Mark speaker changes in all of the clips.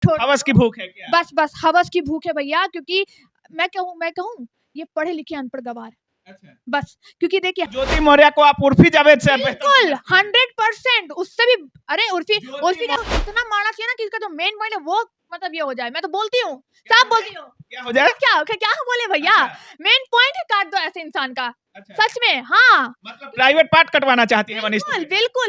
Speaker 1: हवस की भूख है क्या?
Speaker 2: बस हवस की भूख है भैया, क्योंकि मैं कहूँ ये पढ़े लिखे अनपढ़ गवार,
Speaker 1: अच्छा।
Speaker 2: बस। क्योंकि देखिए
Speaker 1: ज्योति मौर्य को आप उर्फी जावेद से
Speaker 2: बिल्कुल 100% उससे भी, अरे उर्फी
Speaker 1: ज्योति
Speaker 2: का इतना मारना चाहिए ना कि इसका जो मेन पॉइंट है वो मतलब ये हो जाए। मैं तो बोलती हूँ, साफ बोलती हूँ।
Speaker 1: क्या हो जाए?
Speaker 2: क्या बोले भैया,
Speaker 1: अच्छा।
Speaker 2: मेन पॉइंट ही काट दो ऐसे इंसान का।
Speaker 1: अच्छा।
Speaker 2: सच में, हाँ,
Speaker 1: मतलब प्राइवेट पार्ट कटवाना चाहती है मनीष दुबे?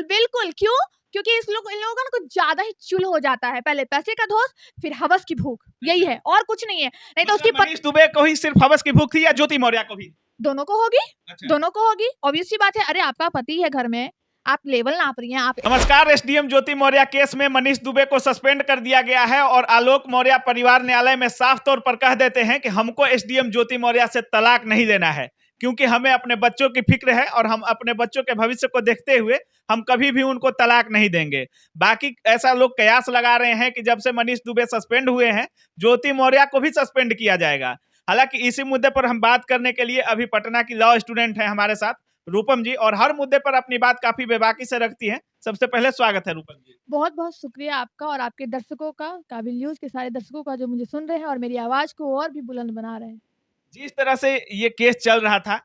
Speaker 2: बिल्कुल। क्यों? क्योंकि इन लोगों का ना कुछ ज्यादा ही चुल हो जाता है। पहले पैसे का धौंस, फिर हवस की भूख, यही है और कुछ नहीं है। नहीं तो उसकी
Speaker 1: मनीष दुबे को ही सिर्फ हवस की भूख थी या ज्योति मौर्य को भी?
Speaker 2: दोनों को होगी।
Speaker 1: अच्छा।
Speaker 2: दोनों को होगी, ऑब्वियस सी बात है। अरे आपका पति है घर में, आप लेवल नाप रही हैं आप।
Speaker 1: नमस्कार, एसडीएम ज्योति मौर्य केस में मनीष दुबे को सस्पेंड कर दिया गया है और आलोक मौर्य परिवार न्यायालय में साफ तौर पर कह देते हैं कि हमको एसडीएम ज्योति मौर्य से तलाक नहीं देना है, क्योंकि हमें अपने बच्चों की फिक्र है और हम अपने बच्चों के भविष्य को देखते हुए हम कभी भी उनको तलाक नहीं देंगे। बाकी ऐसा लोग कयास लगा रहे हैं कि जब से मनीष दुबे सस्पेंड हुए हैं, ज्योति मौर्य को भी सस्पेंड किया जाएगा। हालांकि इसी मुद्दे पर हम बात करने के लिए अभी पटना की लॉ स्टूडेंट है हमारे साथ रूपम जी, और हर मुद्दे पर अपनी बात काफी बेबाकी से रखती हैं। सबसे पहले स्वागत है रूपम जी।
Speaker 2: बहुत बहुत शुक्रिया आपका और आपके दर्शकों का, काबिल न्यूज के सारे दर्शकों का, जो मुझे सुन रहे हैं और मेरी आवाज को और भी बुलंद बना रहे हैं।
Speaker 1: जिस तरह से ये केस चल रहा था,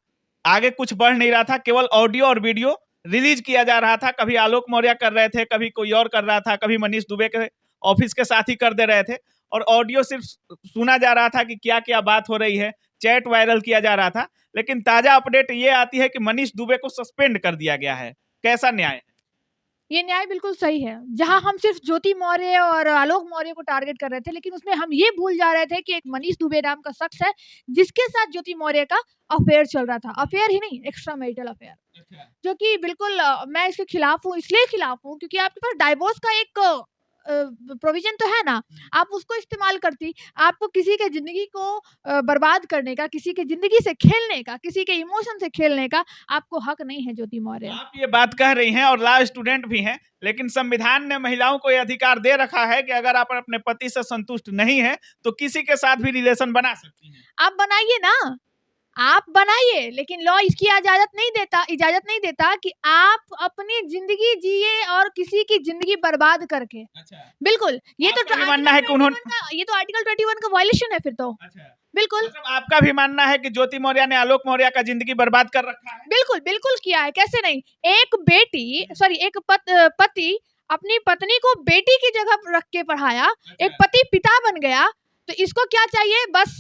Speaker 1: आगे कुछ बढ़ नहीं रहा था, केवल ऑडियो और वीडियो रिलीज किया जा रहा था। कभी आलोक मौर्य कर रहे थे, कभी कोई और कर रहा था, कभी मनीष दुबे के ऑफिस के साथ ही कर दे रहे थे, और ऑडियो सिर्फ सुना जा रहा था कि क्या क्या बात हो रही है, चैट वायरल किया जा रहा था। लेकिन ताजा अपडेट ये आती है कि मनीष दुबे को सस्पेंड कर दिया गया है। कैसा न्याय है?
Speaker 2: ये न्याय बिल्कुल सही है। जहां हम सिर्फ ज्योति मौर्य और आलोक मौर्य को टारगेट कर रहे थे, लेकिन उसमें हम ये भूल जा रहे थे कि एक मनीष दुबे नाम का शख्स है जिसके साथ ज्योति मौर्य का अफेयर चल रहा था। अफेयर ही नहीं, एक्स्ट्रा मैरिटल अफेयर, जो कि बिल्कुल मैं इसके खिलाफ हूँ। इसलिए खिलाफ हूँ क्योंकि आपके पास डाइवोर्स का एक प्रोविजन तो है ना, आप उसको इस्तेमाल करती। आपको किसी के जिंदगी को बर्बाद करने का, किसी के जिंदगी से खेलने का, किसी के इमोशन से खेलने का आपको हक नहीं है ज्योति मौर्य।
Speaker 1: आप ये बात कह रही हैं और लॉ स्टूडेंट भी हैं, लेकिन संविधान ने महिलाओं को यह अधिकार दे रखा है कि अगर आप अपने पति से संतुष्ट नहीं है तो किसी के साथ भी रिलेशन बना सकती हैं।
Speaker 2: आप बनाइए ना, आप बनाइए, लेकिन लॉ इसकी इजाजत नहीं देता कि आप अपनी जिंदगी जिए और किसी की जिंदगी बर्बाद करके।
Speaker 1: अच्छा।
Speaker 2: बिल्कुल, ये तो
Speaker 1: आपका भी मानना है कि
Speaker 2: ये तो आर्टिकल 21 का वायलेशन है फिर तो।
Speaker 1: अच्छा।
Speaker 2: बिल्कुल,
Speaker 1: मतलब आपका भी मानना है कि ज्योति मौर्य ने आलोक मौर्य का जिंदगी बर्बाद कर रखा है?
Speaker 2: बिल्कुल किया है, कैसे नहीं। एक पति अपनी पत्नी को बेटी की जगह रख के पढ़ाया। एक पति पिता बन गया, तो इसको क्या चाहिए, बस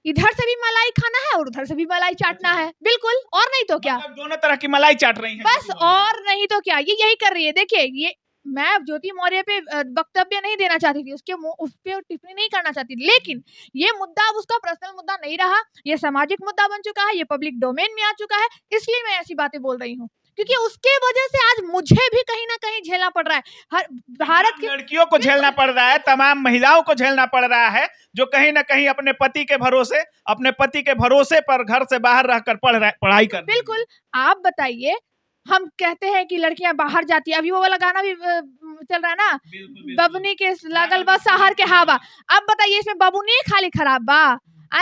Speaker 2: इधर से भी मलाई खाना है और उधर से भी मलाई चाटना है। बिल्कुल, और नहीं तो क्या।
Speaker 1: मतलब दोनों तरह की मलाई चाट रही हैं
Speaker 2: बस, और नहीं तो क्या, ये यही कर रही है। देखिए, ये मैं ज्योति मौर्य पे वक्तव्य नहीं देना चाहती थी, उस पे टिप्पणी नहीं करना चाहती थी, लेकिन ये मुद्दा अब उसका पर्सनल मुद्दा नहीं रहा, ये सामाजिक मुद्दा बन चुका है, ये पब्लिक डोमेन में आ चुका है। इसलिए मैं ऐसी बातें बोल रही हूँ, क्योंकि उसके वजह से आज मुझे भी कहीं ना कहीं झेलना पड़ रहा है। हर भारत की
Speaker 1: लड़कियों को झेलना पड़ रहा है, तमाम महिलाओं को झेलना पड़ रहा है, जो कहीं ना कहीं अपने पति के भरोसे पर घर से बाहर रहकर पढ़ाई कर।
Speaker 2: बिल्कुल, आप बताइए, हम कहते हैं कि लड़कियां बाहर जाती है, अभी वो वाला गाना भी चल रहा है ना, बबुनी के लागल बा शहर के हवा। अब बताइए, इसमें बबुनी खाली खराब बा,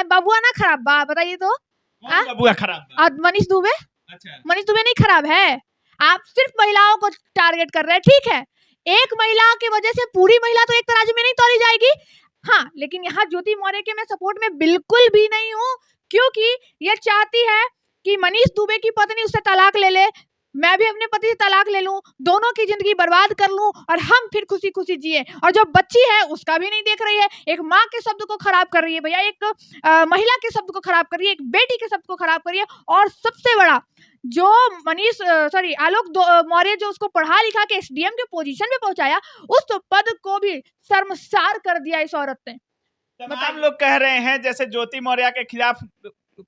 Speaker 2: बबुआ ना खराब बा, बताइए तो।
Speaker 1: बबुआ खराब बा?
Speaker 2: मनीष दुबे,
Speaker 1: अच्छा।
Speaker 2: मनीष दुबे नहीं खराब है। आप सिर्फ महिलाओं को टारगेट कर रहे हैं, ठीक है। एक महिला की वजह से पूरी महिला तो एक तराजू में नहीं तोली जाएगी। हाँ, लेकिन यहाँ ज्योति मौर्य के मैं सपोर्ट में बिल्कुल भी नहीं हूँ, क्योंकि ये चाहती है कि मनीष दुबे की पत्नी उससे तलाक ले ले, मैं भी अपने पति से तलाक ले लूं, दोनों की जिंदगी बर्बाद कर लूं और हम फिर खुशी खुशी जिए। और जो बच्ची है उसका भी नहीं देख रही है, एक माँ के शब्द को खराब कर रही है भैया, एक महिला के शब्द को खराब कर रही है, एक बेटी के शब्द को खराब कर रही है। और सबसे बड़ा, जो आलोक मौर्य जो उसको पढ़ा लिखा के एसडीएम के पोजीशन पे पहुंचाया, उस पद को भी शर्मसार कर दिया इस औरत ने।
Speaker 1: तमाम लोग कह रहे हैं, जैसे ज्योति मौर्य के खिलाफ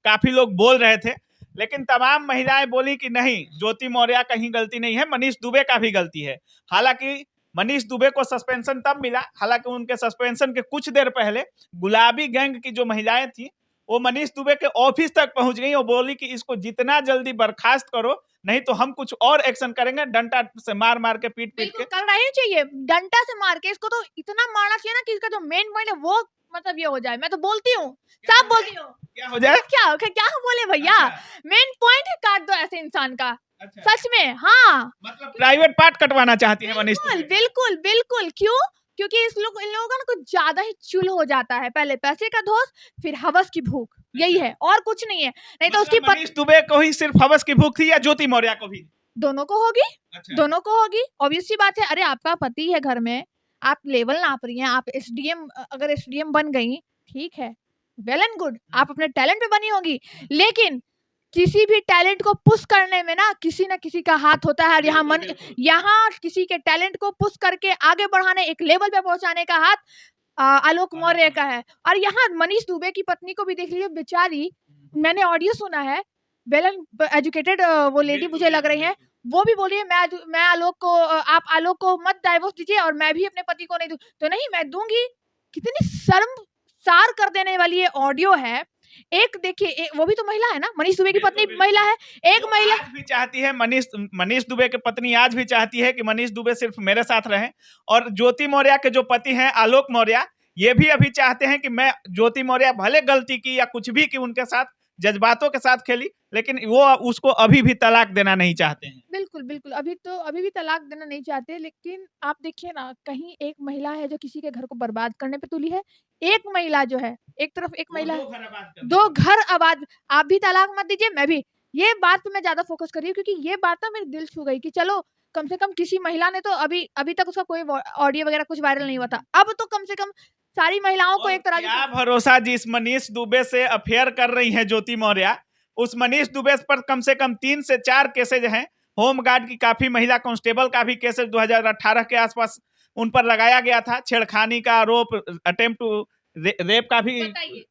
Speaker 1: काफी लोग बोल रहे थे, लेकिन तमाम महिलाएं बोली कि नहीं, ज्योति मौर्य का ही गलती नहीं है, मनीष दुबे का भी गलती है। हालांकि मनीष दुबे को सस्पेंशन तब मिला, हालांकि उनके सस्पेंशन के कुछ देर पहले गुलाबी गैंग की जो महिलाएं थी वो मनीष दुबे के ऑफिस तक पहुंच गई और बोली कि इसको जितना जल्दी बर्खास्त करो, नहीं तो हम कुछ और एक्शन करेंगे, डंडा से मार के पीट के।
Speaker 2: करना ही चाहिए, डंडा से मार के इसको तो इतना मारना चाहिए ना कि इसका जो मेन पॉइंट है वो मतलब ये हो जाए। मैं तो बोलती हूँ, साफ बोलती हूँ।
Speaker 1: क्या हो जाए?
Speaker 2: क्या बोले भैया, मेन पॉइंट ही काट दो ऐसे इंसान का। सच में, हाँ,
Speaker 1: मतलब प्राइवेट पार्ट कटवाना चाहती है मनीष दुबे?
Speaker 2: बिल्कुल। क्यों? क्योंकि इन लोगों का ना कुछ ज्यादा ही चुल हो जाता है, पहले पैसे का धौस, फिर हवस की भूख, यही है और कुछ नहीं है। नहीं तो उसकी
Speaker 1: मनीष दुबे को ही सिर्फ हवस की भूख थी या ज्योति मौर्य को भी?
Speaker 2: दोनों को होगी।
Speaker 1: अच्छा।
Speaker 2: दोनों को होगी, ऑब्वियस सी बात है। अरे आपका पति है घर में, आप लेवल नाप रही हैं, आप एसडीएम, अगर एसडीएम बन गई ठीक है, वेल एंड गुड, आप अपने टैलेंट पे बनी होगी, लेकिन किसी भी टैलेंट को पुश करने में ना किसी का हाथ होता है। और यहाँ किसी के टैलेंट को पुश करके आगे बढ़ाने, एक लेवल पे पहुंचाने का हाथ आलोक मौर्य का है। और यहाँ मनीष दुबे की पत्नी को भी देख लीजिए, बेचारी, मैंने ऑडियो सुना है, वेल एजुकेटेड वो लेडी मुझे लग रही है, वो भी बोली है मैं आलोक को, आप आलोक को मत डाइवोर्स दीजिए और मैं भी अपने पति को नहीं दूं, तो नहीं मैं दूंगी। कितनी शर्मसार कर देने वाली ये ऑडियो है। एक देखिए, वो भी तो महिला है ना, मनीष दुबे की पत्नी महिला है, एक महिला
Speaker 1: आज भी चाहती है, मनीष दुबे की पत्नी आज भी चाहती है कि मनीष दुबे सिर्फ मेरे साथ रहें। और ज्योति मौर्य के जो पति हैं आलोक मौर्य, ये भी अभी चाहते हैं कि मैं, ज्योति मौर्य भले गलती की या कुछ भी की, उनके साथ जज्बातों के साथ खेली, लेकिन वो उसको अभी भी तलाक देना नहीं चाहते हैं।
Speaker 2: बिल्कुल बिल्कुल, अभी भी तलाक देना नहीं चाहते। लेकिन आप देखिए ना, कहीं एक महिला है जो किसी के घर को बर्बाद करने पे तुली है, एक महिला जो है, एक तरफ एक महिला, दो घर आबाद। आप भी तलाक मत दीजिए, मैं भी। ये बात पे मैं ज्यादा फोकस कर रही हूँ, क्योंकि ये बात ना मेरे दिल छू गई कि चलो कम से कम किसी महिला ने तो अभी तक उसका कोई ऑडियो वगैरह कुछ वायरल नहीं हुआ था, अब तो कम से कम सारी महिलाओं को एक तरह
Speaker 1: क्या भरोसा जिस मनीष दुबे से अफेयर कर रही है ज्योति मौर्य, उस मनीष दुबे पर कम से कम 3 से 4 केसेज हैं। होमगार्ड की काफी, महिला कांस्टेबल का भी केसेज 2018 के आसपास उन पर लगाया गया था। छेड़खानी का आरोप, अटेम्प्ट टू रेप का भी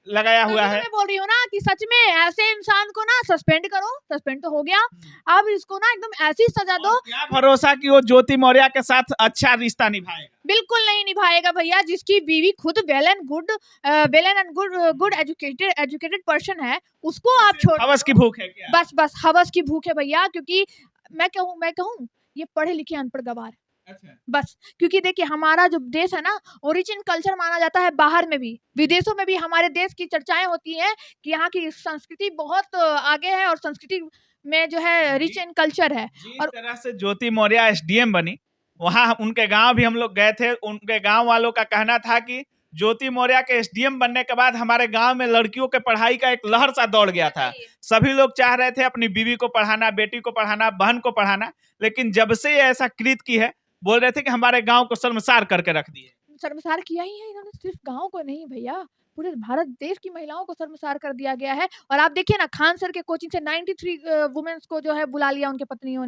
Speaker 1: लगाया हुआ है।
Speaker 2: मैं बोल रही हूँ ना कि सच में ऐसे इंसान को ना सस्पेंड करो, सस्पेंड तो हो गया, अब इसको ना एकदम ऐसी सजा दो।
Speaker 1: क्या भरोसा कि वो ज्योति मौर्य के साथ अच्छा रिश्ता निभाएगा?
Speaker 2: बिल्कुल नहीं निभाएगा भैया। जिसकी बीवी खुद well and good educated person है, उसको आप छोड़,
Speaker 1: हवस की भूख है क्या?
Speaker 2: बस हवस की भूख है भैया। क्योंकि मैं कहूँ ये पढ़े लिखे अनपढ़ गवार।
Speaker 1: अच्छा।
Speaker 2: बस क्योंकि देखिए, हमारा जो देश है ना, ओरिजिन कल्चर माना जाता है, बाहर में भी, विदेशों में भी हमारे देश की चर्चाएं होती हैं कि यहाँ की संस्कृति बहुत आगे है और संस्कृति में जो है रिच एंड कल्चर है।
Speaker 1: और तरह से ज्योति मौर्य एसडीएम बनी, वहां उनके गांव भी हम लोग गए थे। उनके गांव वालों का कहना था कि ज्योति मौर्य के एसडीएम बनने के बाद हमारे गांव में लड़कियों के पढ़ाई का एक लहर सा दौड़ गया था। सभी लोग चाह रहे थे अपनी बीवी को पढ़ाना, बेटी को पढ़ाना, बहन को पढ़ाना, लेकिन जब से ये ऐसा कृत की है, बोल रहे थे कि हमारे गांव को शर्मसार करके रख दिए।
Speaker 2: शर्मसार किया ही है इन्होंने, सिर्फ गांव को नहीं भैया, पूरे भारत देश की महिलाओं को शर्मसार कर दिया गया है। और आप देखिए ना, खान सर के कोचिंग से 93 वुमेन्स को जो है बुला लिया उनके पतियों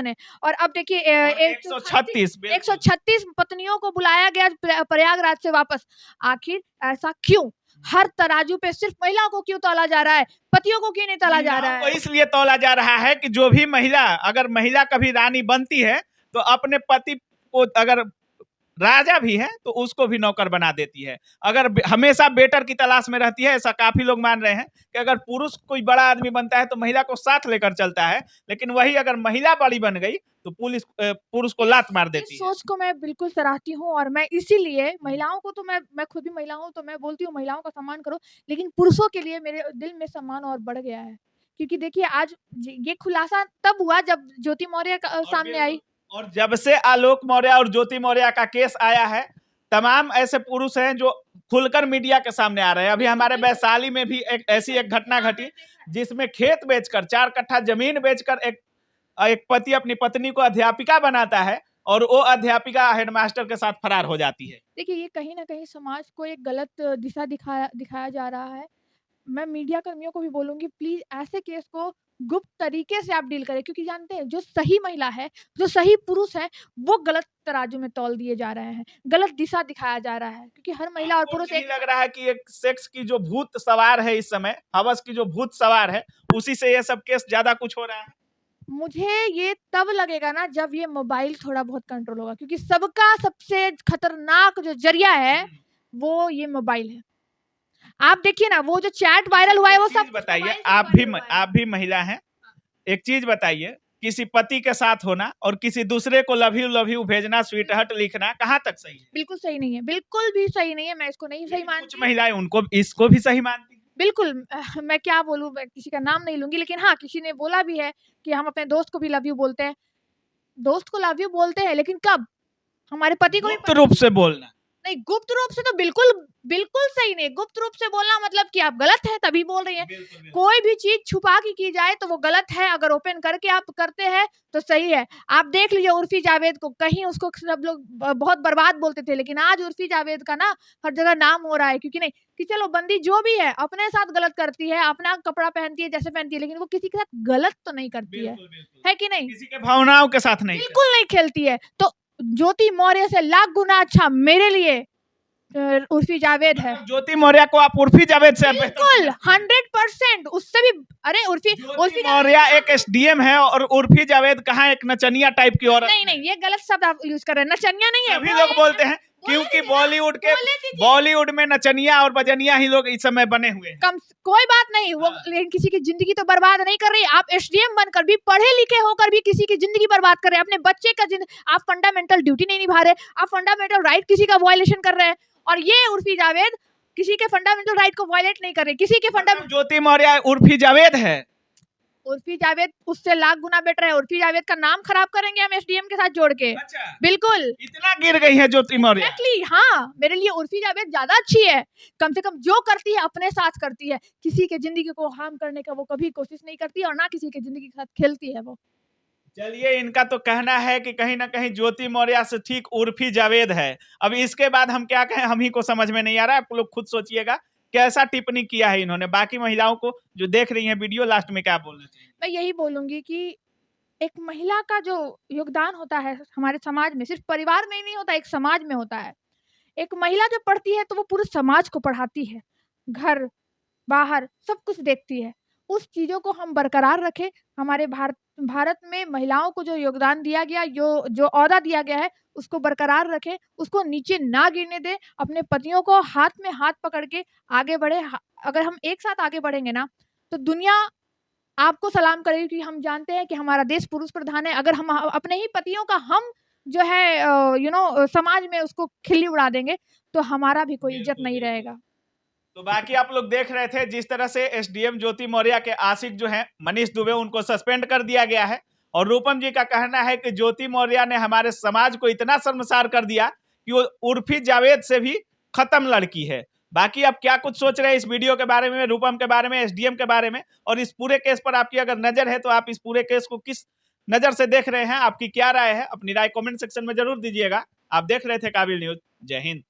Speaker 2: ने। और अब देखिए 136 पत्नियों को बुलाया गया प्रयागराज से वापस। आखिर ऐसा क्यों? हर तराजू पे सिर्फ महिलाओं को क्यों तौला जा रहा है, पतियों को क्यों नहीं तौला जा रहा है?
Speaker 1: इसलिए तौला जा रहा है कि जो भी महिला, अगर महिला कभी रानी बनती है तो अपने पति को, अगर राजा भी है तो उसको भी नौकर बना देती है। अगर हमेशा बेटर की तलाश में रहती है, ऐसा काफी लोग मान रहे हैं कि अगर पुरुष कोई बड़ा आदमी बनता है तो महिला को साथ लेकर चलता है, लेकिन वही अगर महिला बड़ी बन गई तो पुरुष को लात मार देती है।
Speaker 2: सोच को मैं बिल्कुल सराहती हूँ, और मैं इसीलिए महिलाओं को तो मैं खुद भी महिला हूँ, तो मैं बोलती हूँ महिलाओं का सम्मान करो, लेकिन पुरुषों के लिए मेरे दिल में सम्मान और बढ़ गया है। क्योंकि देखिए, आज ये खुलासा तब हुआ जब ज्योति मौर्य सामने आई।
Speaker 1: और जब से आलोक मौर्य और ज्योति मौर्य का केस आया है, तमाम ऐसे पुरुष हैं जो खुलकर मीडिया के सामने आ रहे हैं। अभी हमारे वैशाली में भी एक घटना घटी, जिसमें खेत बेचकर, 4 कट्ठा जमीन बेचकर एक पति अपनी पत्नी को अध्यापिका बनाता है और वो अध्यापिका हेडमास्टर के साथ फरार हो जाती है।
Speaker 2: देखिए, ये कहीं ना कहीं समाज को एक गलत दिशा दिखाया जा रहा है। मैं मीडिया कर्मियों को भी बोलूंगी, प्लीज ऐसे केस को गुप्त तरीके से आप डील करें, क्योंकि जानते हैं जो सही महिला है, जो सही पुरुष है, वो गलत तराजू में तौल दिए जा रहे हैं, गलत दिशा दिखाया जा रहा है। क्योंकि हर महिला और पुरुष
Speaker 1: एक लग रहा है कि एक सेक्स की जो भूत सवार है इस समय, हवस की जो भूत सवार है, उसी से ये सब केस ज्यादा कुछ हो रहा है।
Speaker 2: मुझे ये तब लगेगा ना जब ये मोबाइल थोड़ा बहुत कंट्रोल होगा, क्योंकि सबका सबसे खतरनाक जो जरिया है वो ये मोबाइल है। आप देखिए ना, वो जो चैट वायरल हुआ है वो सब।
Speaker 1: बताइए, आप भी महिला हैं, एक चीज बताइए, किसी पति के साथ होना और किसी दूसरे को लव यू भेजना, स्वीट हार्ट लिखना, कहाँ तक सही है?
Speaker 2: बिल्कुल सही नहीं है, बिल्कुल भी सही नहीं है। मैं इसको नहीं सही मानती।
Speaker 1: कुछ महिलाएं उनको इसको भी सही मानती हैं।
Speaker 2: बिल्कुल। मैं क्या बोलूं, मैं किसी का नाम नहीं लूंगी, लेकिन हाँ, किसी ने बोला भी है कि हम अपने दोस्त को भी लव यू बोलते हैं। दोस्त को लव यू बोलते हैं, लेकिन कब? हमारे पति को भी
Speaker 1: गुप्त रूप से बोलना।
Speaker 2: नहीं, गुप्त रूप से तो बिल्कुल बिल्कुल सही नहीं। गुप्त रूप से बोलना मतलब कि आप गलत है तभी बोल रही हैं। कोई भी चीज छुपा के की जाए तो वो गलत है, अगर ओपन करके आप करते हैं तो सही है। आप देख लीजिए उर्फी जावेद को, कहीं उसको सब लोग बहुत बर्बाद बोलते थे, लेकिन आज उर्फी जावेद का ना हर जगह नाम हो रहा है। क्योंकि नहीं कि चलो बंदी जो भी है अपने साथ गलत करती है, अपना कपड़ा पहनती है जैसे पहनती है, लेकिन वो किसी के साथ गलत तो नहीं करती है कि नहीं?
Speaker 1: किसी के भावनाओं के साथ नहीं,
Speaker 2: बिल्कुल नहीं खेलती है। तो ज्योति मौर्य से लाख गुना अच्छा मेरे लिए उर्फी जावेद है।
Speaker 1: ज्योति मौर्य को आप उर्फी जावेद से
Speaker 2: बिल्कुल 100% उससे भी। अरे उर्फी
Speaker 1: ज्योति मौर्य एक एसडीएम है और उर्फी जावेद कहाँ एक नचनिया टाइप की औरत।
Speaker 2: नहीं, ये गलत शब्द आप यूज कर रहे हैं। नचनिया नहीं है,
Speaker 1: सभी लोग बोलते हैं क्योंकि बॉलीवुड में नचनिया और बजनिया ही लोग इस समय बने हुए हैं।
Speaker 2: कोई बात नहीं वो, लेकिन किसी की जिंदगी तो बर्बाद नहीं कर रही। आप एसडीएम बनकर भी, पढ़े लिखे होकर भी किसी की जिंदगी बर्बाद कर रहे हैं, अपने बच्चे का आप फंडामेंटल ड्यूटी नहीं निभा रहे, आप फंडामेंटल राइट किसी का वायलेशन कर रहे हैं। और ये उर्फी जावेद किसी के फंडामेंटल राइट को वायलेट नहीं कर रही, किसी के फंडामेंटल।
Speaker 1: ज्योति मौर्य उर्फी जावेद है,
Speaker 2: उर्फी जावेद उससे लाख गुना बेटर है। उर्फी जावेद का नाम खराब करेंगे हम एसडीएम के साथ जोड़ के।
Speaker 1: अच्छा,
Speaker 2: बिल्कुल
Speaker 1: इतना गिर गई है ज्योति मौर्य।
Speaker 2: एक्चुअली हाँ, मेरे लिए उर्फी जावेद ज्यादा अच्छी है। कम से कम जो करती है अपने साथ करती है, किसी के जिंदगी को हार्म करने का वो कभी कोशिश नहीं करती, और ना किसी के जिंदगी के साथ खेलती है वो।
Speaker 1: चलिए, इनका तो कहना है कि कहीं ना कहीं ज्योति मौर्य से ठीक उर्फी जावेद है। अब इसके बाद हम क्या कहें, हम ही को समझ में नहीं आ रहा है। आप लोग खुद सोचिएगा कैसा टिप्पणी किया है इन्होंने। बाकी महिलाओं को जो देख रही हैं वीडियो, लास्ट में क्या बोलना चाहिए?
Speaker 2: मैं यही बोलूंगी कि एक महिला का जो योगदान होता है हमारे समाज में, सिर्फ परिवार में ही नहीं होता, एक समाज में होता है। एक महिला जब पढ़ती है तो वो पूरे समाज को पढ़ाती है, घर बाहर सब कुछ देखती है। उस चीजों को हम बरकरार रखें। हमारे भारत में महिलाओं को जो योगदान दिया गया, जो ओहदा दिया गया है, उसको बरकरार रखें, उसको नीचे ना गिरने दें। अपने पतियों को हाथ में हाथ पकड़ के आगे बढ़े। अगर हम एक साथ आगे बढ़ेंगे ना तो दुनिया आपको सलाम करेगी। कि हम जानते हैं कि हमारा देश पुरुष प्रधान है। अगर हम अपने ही पतियों का हम जो है समाज में उसको खिल्ली उड़ा देंगे तो हमारा भी कोई इज्जत नहीं रहेगा।
Speaker 1: तो बाकी आप लोग देख रहे थे जिस तरह से एसडीएम ज्योति मौर्य के आशिक जो हैं मनीष दुबे, उनको सस्पेंड कर दिया गया है। और रूपम जी का कहना है कि ज्योति मौर्य ने हमारे समाज को इतना शर्मसार कर दिया कि वो उर्फी जावेद से भी खत्म लड़की है। बाकी आप क्या कुछ सोच रहे हैं इस वीडियो के बारे में, रूपम के बारे में, एसडीएम के बारे में, और इस पूरे केस पर आपकी अगर नजर है तो आप इस पूरे केस को किस नजर से देख रहे हैं? आपकी क्या राय है? अपनी राय कमेंट सेक्शन में जरूर दीजिएगा। आप देख रहे थे काबिल न्यूज। जय हिंद।